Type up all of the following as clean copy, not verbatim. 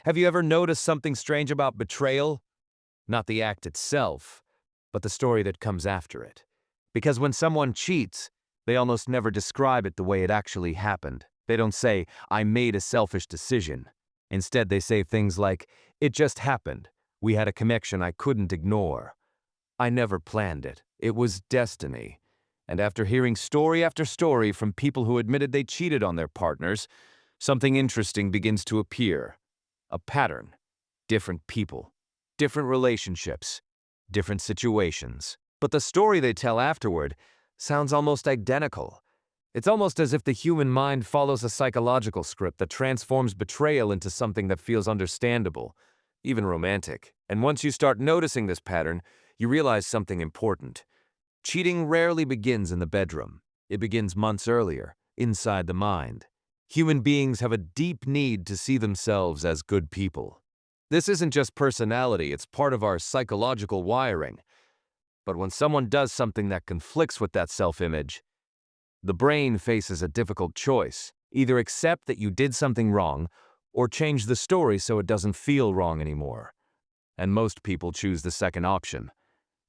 Have you ever noticed something strange about betrayal? Not the act itself, but the story that comes after it. Because when someone cheats, they almost never describe it the way it actually happened. They don't say, "I made a selfish decision." Instead, they say things like, "It just happened. We had a connection I couldn't ignore. I never planned it. It was destiny." And after hearing story after story from people who admitted they cheated on their partners, something interesting begins to appear. A pattern. Different people. Different relationships. Different situations. But the story they tell afterward sounds almost identical. It's almost as if the human mind follows a psychological script that transforms betrayal into something that feels understandable, even romantic. And once you start noticing this pattern, you realize something important. Cheating rarely begins in the bedroom. It begins months earlier, inside the mind. Human beings have a deep need to see themselves as good people. This isn't just personality, it's part of our psychological wiring. But when someone does something that conflicts with that self-image, the brain faces a difficult choice. Either accept that you did something wrong, or change the story so it doesn't feel wrong anymore. And most people choose the second option.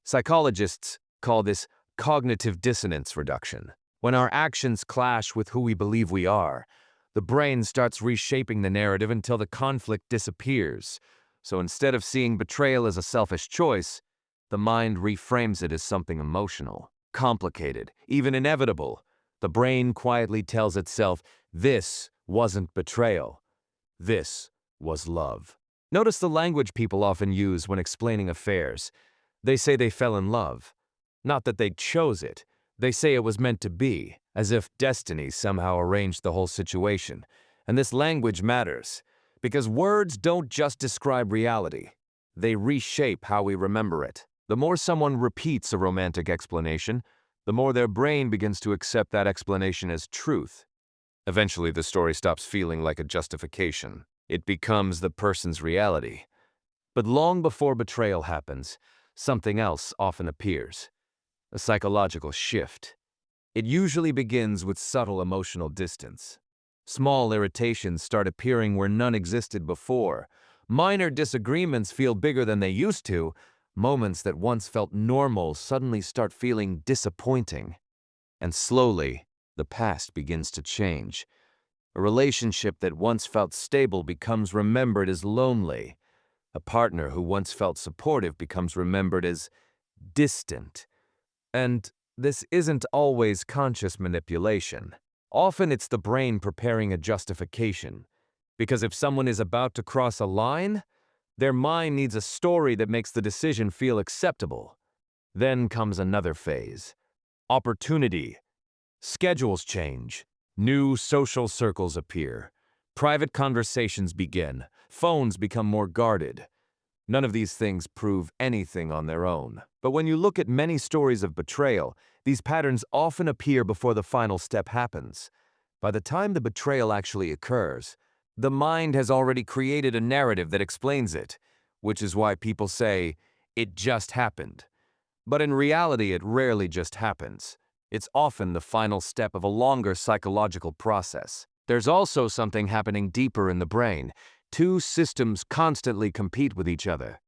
Psychologists call this cognitive dissonance reduction. When our actions clash with who we believe we are, the brain starts reshaping the narrative until the conflict disappears. So instead of seeing betrayal as a selfish choice, the mind reframes it as something emotional, complicated, even inevitable. The brain quietly tells itself, this wasn't betrayal. This was love. Notice the language people often use when explaining affairs. They say they fell in love. Not that they chose it. They say it was meant to be, as if destiny somehow arranged the whole situation. And this language matters, because words don't just describe reality. They reshape how we remember it. The more someone repeats a romantic explanation, the more their brain begins to accept that explanation as truth. Eventually, the story stops feeling like a justification. It becomes the person's reality. But long before betrayal happens, something else often appears. A psychological shift. It usually begins with subtle emotional distance. Small irritations start appearing where none existed before. Minor disagreements feel bigger than they used to. Moments that once felt normal suddenly start feeling disappointing. And slowly, the past begins to change. A relationship that once felt stable becomes remembered as lonely. A partner who once felt supportive becomes remembered as distant. And this isn't always conscious manipulation. Often it's the brain preparing a justification. Because if someone is about to cross a line, their mind needs a story that makes the decision feel acceptable. Then comes another phase. Opportunity. Schedules change. New social circles appear. Private conversations begin. Phones become more guarded. None of these things prove anything on their own. But when you look at many stories of betrayal, these patterns often appear before the final step happens. By the time the betrayal actually occurs, the mind has already created a narrative that explains it, which is why people say, "It just happened." But in reality, it rarely just happens. It's often the final step of a longer psychological process. There's also something happening deeper in the brain. Two systems constantly compete with each other.